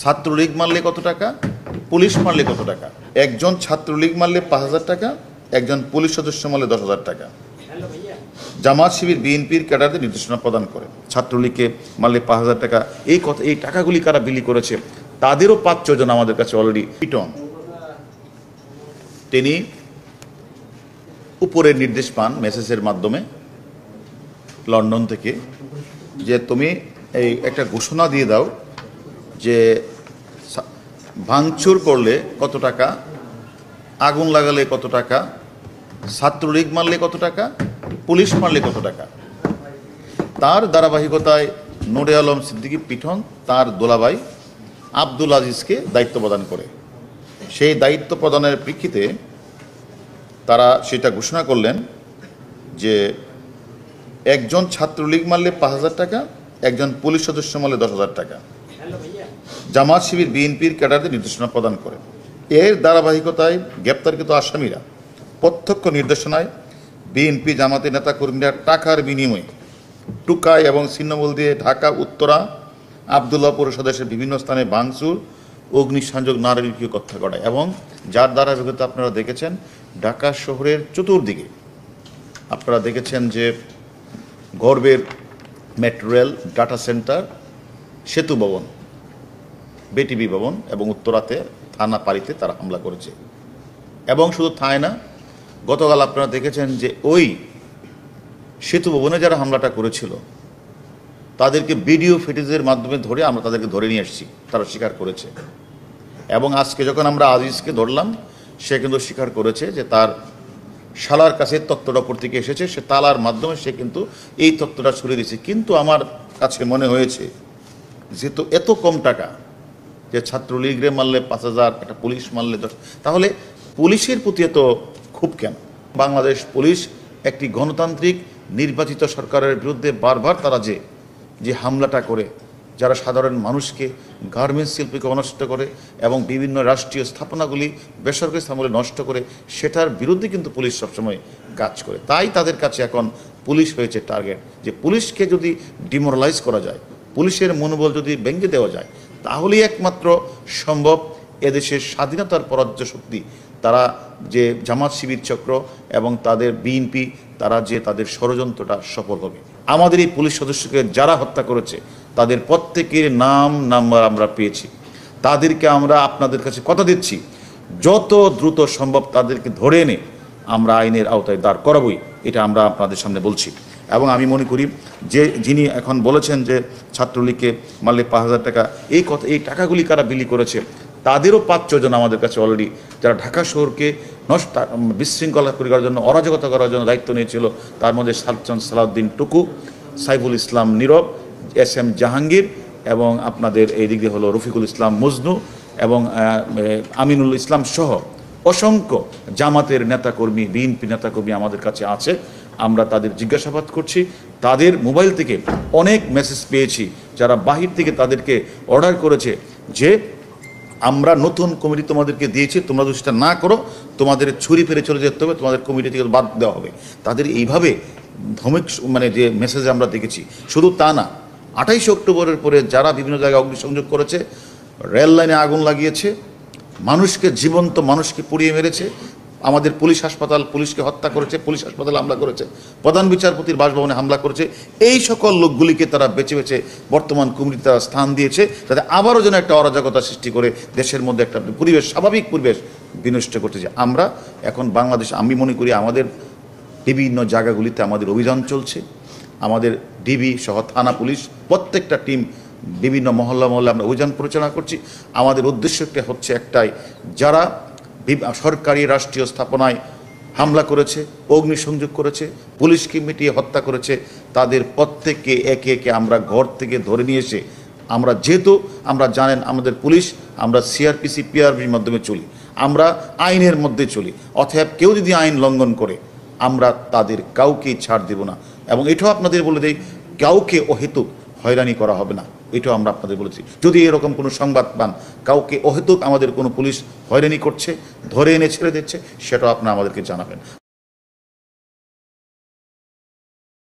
ছাত্রলীগ মারলে কত টাকা, পুলিশ মারলে কত টাকা। একজন ছাত্রলীগ মারলে ৫,০০০ টাকা, একজন পুলিশ সদস্য মারলে ১০,০০০ টাকা। জামাত শিবির বিএনপির ক্যাডারদের নির্দেশনা প্রদান করে। ছাত্রলীগকে মারলে ৫,০০০ টাকা, এই টাকাগুলি কারা বিলি করেছে তাদেরও ৫-৬ জন আমাদের কাছে অলরেডি পিটন। তিনি উপরের নির্দেশ পান মেসেজের মাধ্যমে লন্ডন থেকে, যে তুমি এই একটা ঘোষণা দিয়ে দাও যে ভাঙচুর করলে কত টাকা, আগুন লাগালে কত টাকা, ছাত্রলীগ মারলে কত টাকা, পুলিশ মারলে কত টাকা। তার ধারাবাহিকতায় নূরে আলম সিদ্দিকী পিঠন তার দোলাভাই আব্দুল আজিজকে দায়িত্ব প্রদান করে। সেই দায়িত্ব প্রদানের প্রেক্ষিতে তারা সেটা ঘোষণা করলেন যে একজন ছাত্রলীগ মারলে ৫,০০০ টাকা, একজন পুলিশ সদস্য মারলে ১০,০০০ টাকা। জামাত শিবির বিএনপির ক্যাডারদের নির্দেশনা প্রদান করে। এর ধারাবাহিকতায় গ্রেপ্তারকৃত আসামিরা প্রত্যক্ষ নির্দেশনায় বিএনপি জামাতের নেতাকর্মীরা টাকার বিনিময়ে টুকাই এবং ছিন্নমূল দিয়ে ঢাকা উত্তরা আবদুল্লাহপুর সদস্যের বিভিন্ন স্থানে ভাঙচুর, অগ্নিসংযোগ, নারীকে হত্যা করা, এবং যার ধারাবাহিকতা আপনারা দেখেছেন ঢাকা শহরের চতুর্দিকে আপনারা দেখেছেন যে গর্বের মেট্রো রেল, ডাটা সেন্টার, সেতু ভবন, বিটিভি ভবন এবং উত্তরাতে থানা পাড়িতে তারা হামলা করেছে। এবং শুধু থায় না, গতকাল আপনারা দেখেছেন যে ওই সেতু ভবনে যারা হামলাটা করেছিল তাদেরকে ভিডিও ফুটেজের মাধ্যমে ধরে আমরা তাদেরকে ধরে নিয়ে এসেছি, তারা স্বীকার করেছে। এবং আজকে যখন আমরা আজিজকে ধরলাম সে কিন্তু স্বীকার করেছে যে তার শালার কাছে তথ্যটা উপর থেকে এসেছে, সে তালার মাধ্যমে সে কিন্তু এই তথ্যটা ছড়িয়ে দিয়েছে। কিন্তু আমার কাছে মনে হয়েছে যেহেতু এত কম টাকা, যে ছাত্রলীগরে মারলে ৫,০০০, একটা পুলিশ মারলে ১০, তাহলে পুলিশের প্রতি এত খুব কেন? বাংলাদেশ পুলিশ একটি গণতান্ত্রিক নির্বাচিত সরকারের বিরুদ্ধে বারবার তারা যে হামলাটা করে, যারা সাধারণ মানুষকে, গার্মেন্টস শিল্পীকে নষ্ট করে এবং বিভিন্ন রাষ্ট্রীয় স্থাপনাগুলি, বেসরকারি স্থাপনাগুলি নষ্ট করে, সেটার বিরুদ্ধে কিন্তু পুলিশ সবসময় কাজ করে। তাই তাদের কাছে এখন পুলিশ হয়েছে টার্গেট, যে পুলিশকে যদি ডিমোরালাইজ করা যায়, পুলিশের মনোবল যদি ভেঙে দেওয়া যায়, তাহলেই একমাত্র সম্ভব এদেশের স্বাধীনতার পরাজ্য শক্তি, তারা যে জামাত শিবির চক্র এবং তাদের বিএনপি, তারা যে তাদের ষড়যন্ত্রটা সফল হবে। আমাদের এই পুলিশ সদস্যকে যারা হত্যা করেছে তাদের প্রত্যেকের নাম নাম্বার আমরা পেয়েছি। তাদেরকে আমরা আপনাদের কাছে কথা দিচ্ছি, যত দ্রুত সম্ভব তাদেরকে ধরে এনে আমরা আইনের আওতায় দাঁড় করাবই, এটা আমরা আপনাদের সামনে বলছি। এবং আমি মনে করি যে যিনি এখন বলেছেন যে ছাত্রলীগকে মারলে ৫,০০০ টাকা, এই টাকাগুলি কারা বিলি করেছে তাদেরও ৫-৬ জন আমাদের কাছে অলরেডি, যারা ঢাকা শহরকে বিশৃঙ্খলা করার জন্য, অরাজকতা করার জন্য দায়িত্ব নিয়েছিল। তার মধ্যে সালাউদ্দিন টুকু, সাইফুল ইসলাম নীরব, SM জাহাঙ্গীর, এবং আপনাদের এই দিক দিয়ে হলো রফিকুল ইসলাম মজনু এবং আমিনুল ইসলাম সহ অসংখ্য জামাতের নেতাকর্মী, বিএনপি নেতাকর্মী আমাদের কাছে আছে। আমরা তাদের জিজ্ঞাসাবাদ করছি। তাদের মোবাইল থেকে অনেক মেসেজ পেয়েছি যারা বাহির থেকে তাদেরকে অর্ডার করেছে যে আমরা নতুন কমিটি তোমাদেরকে দিয়েছি, তোমরা যদি সেটা না করো তোমাদের ছুরি ফেলে চলে যেতে হবে, তোমাদের কমিটি থেকে বাদ দেওয়া হবে। তাদের এইভাবে ধমক যে মেসেজ আমরা দেখেছি। শুধু তা না, ২৮ অক্টোবরের পরে যারা বিভিন্ন জায়গায় অগ্নিসংযোগ করেছে, রেল লাইনে আগুন লাগিয়েছে, জীবন্ত মানুষকে পুড়িয়ে মেরেছে, আমাদের পুলিশ হাসপাতাল, পুলিশকে হত্যা করেছে, পুলিশ হাসপাতালে হামলা করেছে, প্রধান বিচারপতির বাসভবনে হামলা করেছে, এই সকল লোকগুলিকে তারা বেছে বেছে বর্তমান কমিটিতে তারা স্থান দিয়েছে, যাতে আবারও যেন একটা অরাজকতা সৃষ্টি করে দেশের মধ্যে একটা স্বাভাবিক পরিবেশ বিনষ্ট করতেছে। আমরা এখন বাংলাদেশ, আমি মনে করি আমাদের বিভিন্ন জায়গাগুলিতে আমাদের অভিযান চলছে। আমাদের ডিবি সহ থানা পুলিশ প্রত্যেকটা টিম বিভিন্ন মহল্লা আমরা অভিযান পরিচালনা করছি। আমাদের উদ্দেশ্য হচ্ছে একটাই, যারা সরকারি রাষ্ট্রীয় স্থাপনায় হামলা করেছে, অগ্নিসংযোগ করেছে, পুলিশকে মিটিয়ে হত্যা করেছে, তাদের প্রত্যেককে একে একে আমরা ঘর থেকে ধরে নিয়ে এসে, যেহেতু আমরা জানেন আমাদের পুলিশ, আমরা CRPC PRBর মাধ্যমে চলি, আমরা আইনের মধ্যে চলি, অতএব কেউ যদি আইন লঙ্ঘন করে আমরা তাদের কাউকেই ছাড় দেব না। এবং এটাও আপনাদের বলে দেই, কাউকে অহেতুক হয়রানি করা হবে না, এটাও আমরা আপনাদের বলেছি। যদি এরকম কোনো সংবাদ পান কাউকে অহেতুক আমাদের কোনো পুলিশ হয়রানি করছে, ধরে এনে ছেড়ে দিচ্ছে, সেটাও আপনারা আমাদেরকে জানাবেন।